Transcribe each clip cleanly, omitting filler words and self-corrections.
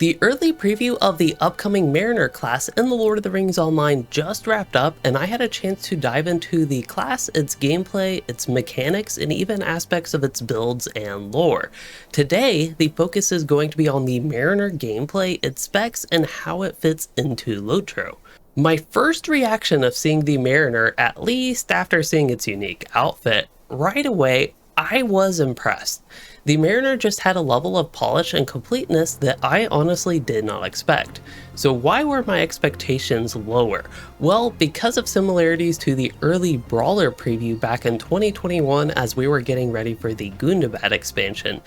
The early preview of the upcoming Mariner class in the Lord of the Rings Online just wrapped up, and I had a chance to dive into the class, its gameplay, its mechanics, and even aspects of its builds and lore. Today, the focus is going to be on the Mariner gameplay, its specs, and how it fits into LOTRO. My first reaction of seeing the Mariner, at least after seeing its unique outfit, right away, I was impressed. The Mariner just had a level of polish and completeness that I honestly did not expect. So why were my expectations lower? Well, because of similarities to the early Brawler preview back in 2021 as we were getting ready for the Gundabad expansion.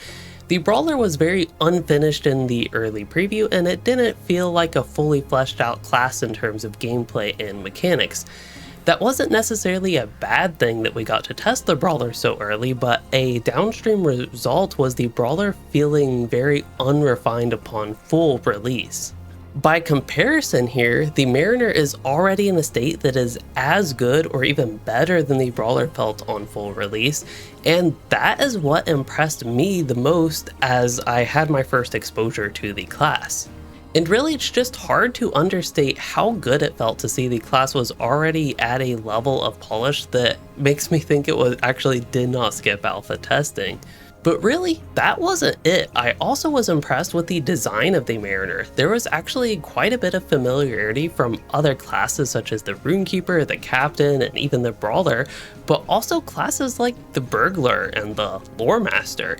The Brawler was very unfinished in the early preview, and it didn't feel like a fully fleshed out class in terms of gameplay and mechanics. That wasn't necessarily a bad thing that we got to test the Brawler so early, but a downstream result was the Brawler feeling very unrefined upon full release. By comparison here, the Mariner is already in a state that is as good or even better than the Brawler felt on full release, and that is what impressed me the most as I had my first exposure to the class. And really, it's just hard to understate how good it felt to see the class was already at a level of polish that makes me think it actually did not skip alpha testing. But really, that wasn't it. I also was impressed with the design of the Mariner. There was actually quite a bit of familiarity from other classes such as the Runekeeper, the Captain, and even the Brawler, but also classes like the Burglar and the Lore Master.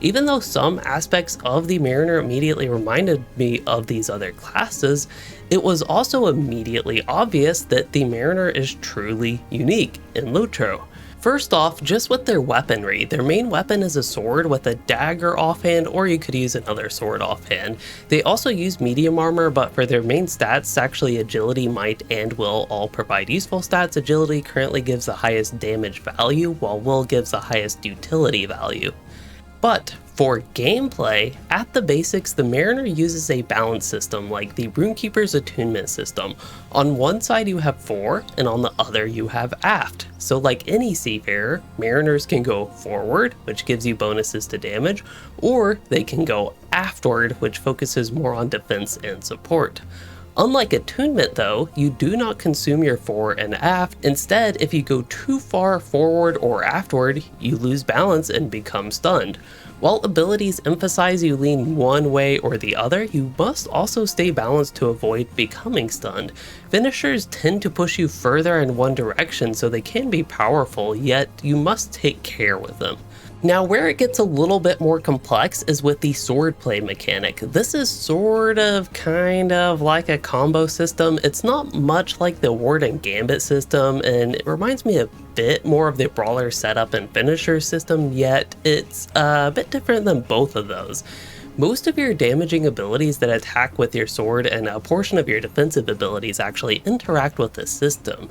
Even though some aspects of the Mariner immediately reminded me of these other classes, it was also immediately obvious that the Mariner is truly unique in LOTRO. First off, just with their weaponry, their main weapon is a sword with a dagger offhand, or you could use another sword offhand. They also use medium armor, but for their main stats, actually agility, might, and will all provide useful stats. Agility currently gives the highest damage value, while will gives the highest utility value. But for gameplay, at the basics, the Mariner uses a balance system like the Runekeeper's attunement system. On one side you have fore, and on the other you have aft. So like any seafarer, Mariners can go forward, which gives you bonuses to damage, or they can go aftward, which focuses more on defense and support. Unlike attunement though, you do not consume your fore and aft. Instead, if you go too far forward or aftward, you lose balance and become stunned. While abilities emphasize you lean one way or the other, you must also stay balanced to avoid becoming stunned. Finishers tend to push you further in one direction, so they can be powerful, yet you must take care with them. Now, where it gets a little bit more complex is with the swordplay mechanic. This is kind of like a combo system. It's not much like the Ward and Gambit system, and it reminds me a bit more of the Brawler setup and finisher system, yet it's a bit different than both of those. Most of your damaging abilities that attack with your sword and a portion of your defensive abilities actually interact with the system.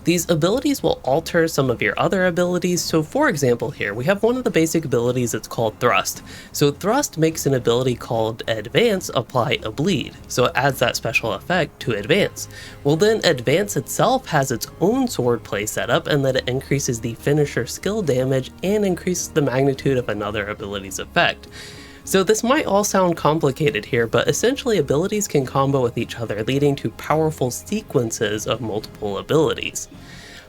These abilities will alter some of your other abilities, so for example here, we have one of the basic abilities that's called Thrust. So Thrust makes an ability called Advance apply a bleed, so it adds that special effect to Advance. Well then, Advance itself has its own swordplay setup, and that it increases the finisher skill damage and increases the magnitude of another ability's effect. So this might all sound complicated here, but essentially abilities can combo with each other, leading to powerful sequences of multiple abilities.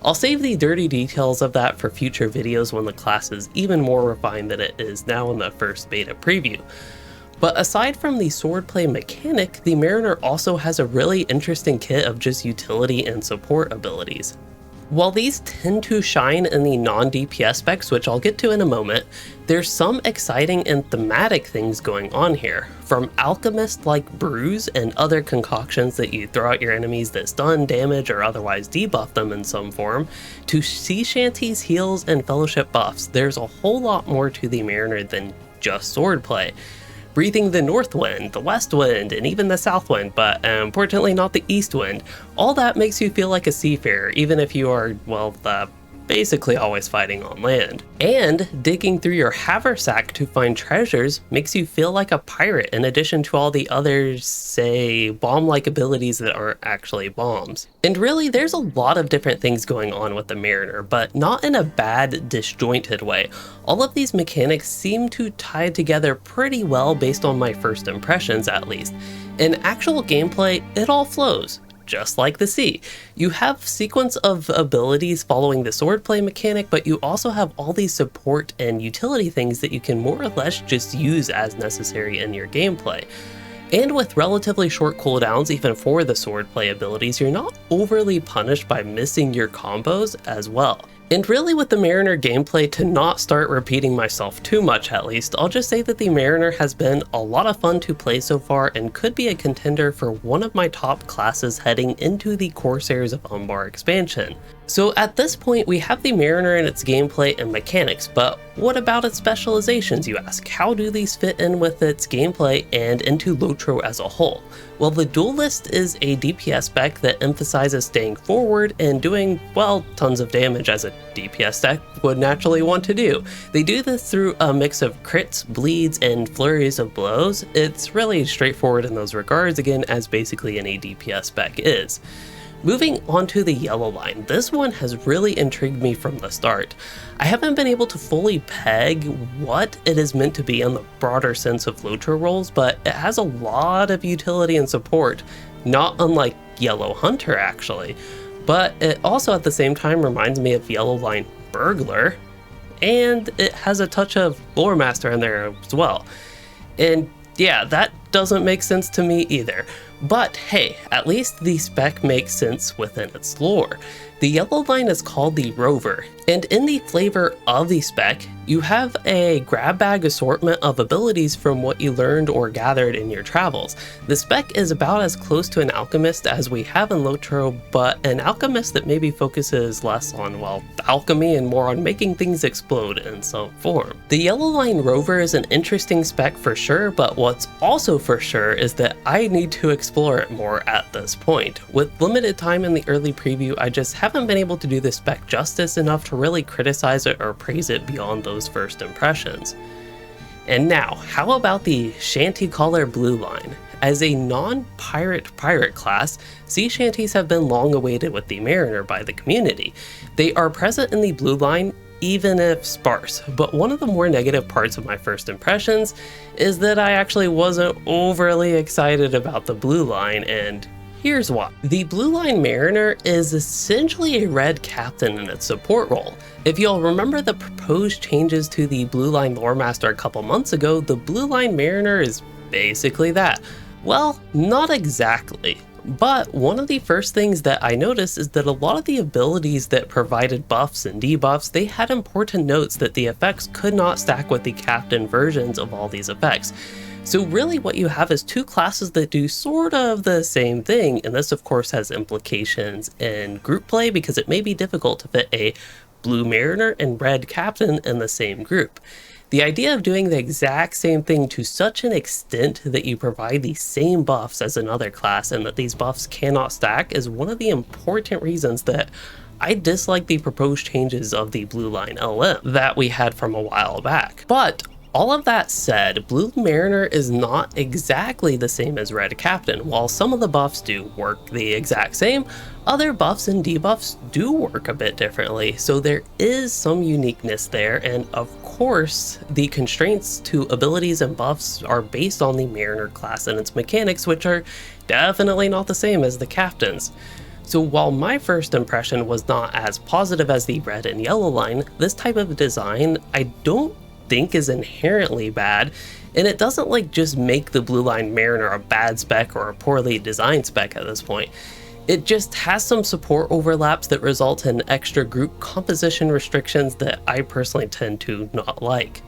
I'll save the dirty details of that for future videos when the class is even more refined than it is now in the first beta preview. But aside from the swordplay mechanic, the Mariner also has a really interesting kit of just utility and support abilities. While these tend to shine in the non-DPS specs, which I'll get to in a moment, there's some exciting and thematic things going on here. From alchemist-like brews and other concoctions that you throw at your enemies that stun, damage, or otherwise debuff them in some form, to sea shanties, heals, and fellowship buffs, there's a whole lot more to the Mariner than just swordplay. Breathing the north wind, the west wind, and even the south wind, but importantly not the east wind. All that makes you feel like a seafarer, even if you are, well, the basically always fighting on land. And digging through your haversack to find treasures makes you feel like a pirate in addition to all the other, say, bomb-like abilities that aren't actually bombs. And really, there's a lot of different things going on with the Mariner, but not in a bad, disjointed way. All of these mechanics seem to tie together pretty well based on my first impressions at least. In actual gameplay, it all flows. Just like the sea. You have sequence of abilities following the swordplay mechanic, but you also have all these support and utility things that you can more or less just use as necessary in your gameplay. And with relatively short cooldowns even for the swordplay abilities, you're not overly punished by missing your combos as well. And really with the Mariner gameplay, to not start repeating myself too much at least, I'll just say that the Mariner has been a lot of fun to play so far and could be a contender for one of my top classes heading into the Corsairs of Umbar expansion. So at this point we have the Mariner in its gameplay and mechanics, but what about its specializations, you ask? How do these fit in with its gameplay and into LOTRO as a whole? Well, the Duelist is a DPS spec that emphasizes staying forward and doing, well, tons of damage as a DPS deck would naturally want to do. They do this through a mix of crits, bleeds, and flurries of blows. It's really straightforward in those regards, again, as basically any DPS spec is. Moving on to the yellow line, this one has really intrigued me from the start. I haven't been able to fully peg what it is meant to be in the broader sense of LOTRO roles, but it has a lot of utility and support, not unlike Yellow Hunter actually. But it also at the same time reminds me of Yellow Line Burglar, and it has a touch of Lore Master in there as well. And yeah, that doesn't make sense to me either. But hey, at least the spec makes sense within its lore. The yellow line is called the Rover, and in the flavor of the spec, you have a grab bag assortment of abilities from what you learned or gathered in your travels. The spec is about as close to an alchemist as we have in LOTRO, but an alchemist that maybe focuses less on, well, alchemy and more on making things explode in some form. The yellow line Rover is an interesting spec for sure, but what's also for sure is that I need to explore it more at this point. With limited time in the early preview, I just haven't been able to do the spec justice enough to really criticize it or praise it beyond those first impressions. And now, how about the Shanty Caller Blue line? As a non-pirate class, sea shanties have been long awaited with the Mariner by the community. They are present in the blue line, even if sparse, but one of the more negative parts of my first impressions is that I actually wasn't overly excited about the blue line, and here's why. The Blue Line Mariner is essentially a red captain in its support role. If you'll remember the proposed changes to the Blue Line Lore Master a couple months ago, the Blue Line Mariner is basically that. Well, not exactly. But one of the first things that I noticed is that a lot of the abilities that provided buffs and debuffs, they had important notes that the effects could not stack with the captain versions of all these effects. So really what you have is two classes that do sort of the same thing, and this of course has implications in group play because it may be difficult to fit a blue Mariner and red captain in the same group. The idea of doing the exact same thing to such an extent that you provide the same buffs as another class and that these buffs cannot stack is one of the important reasons that I dislike the proposed changes of the Blue Line LM that we had from a while back. But all of that said, Blue Mariner is not exactly the same as Red Captain. While some of the buffs do work the exact same, other buffs and debuffs do work a bit differently, so there is some uniqueness there, and of course, the constraints to abilities and buffs are based on the Mariner class and its mechanics, which are definitely not the same as the Captain's. So while my first impression was not as positive as the red and yellow line, this type of design I don't think is inherently bad, and it doesn't like just make the Blue Line Mariner a bad spec or a poorly designed spec at this point. It just has some support overlaps that result in extra group composition restrictions that I personally tend to not like.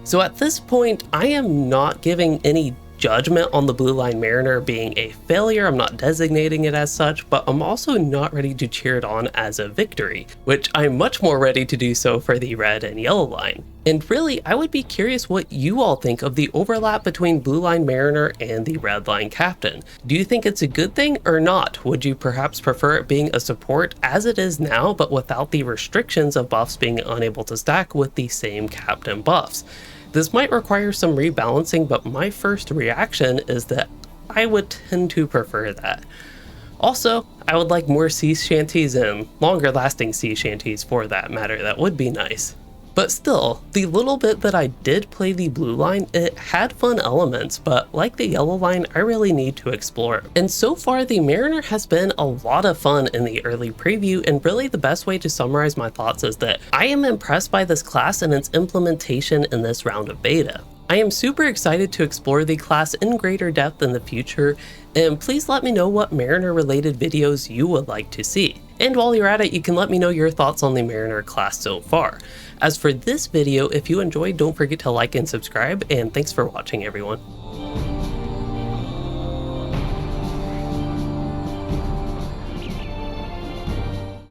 So at this point, I am not giving any judgment on the Blue Line Mariner being a failure. I'm not designating it as such, but I'm also not ready to cheer it on as a victory, which I'm much more ready to do so for the Red and Yellow Line. And really, I would be curious what you all think of the overlap between Blue Line Mariner and the Red Line Captain. Do you think it's a good thing or not? Would you perhaps prefer it being a support as it is now, but without the restrictions of buffs being unable to stack with the same Captain buffs? This might require some rebalancing, but my first reaction is that I would tend to prefer that. Also, I would like more sea shanties and longer lasting sea shanties for that matter. That would be nice. But still, the little bit that I did play the Blue Line, it had fun elements, but like the Yellow Line, I really need to explore. And so far, the Mariner has been a lot of fun in the early preview, and really the best way to summarize my thoughts is that I am impressed by this class and its implementation in this round of beta. I am super excited to explore the class in greater depth in the future, and please let me know what Mariner related videos you would like to see. And while you're at it, you can let me know your thoughts on the Mariner class so far. As for this video, if you enjoyed, don't forget to like and subscribe, and thanks for watching everyone.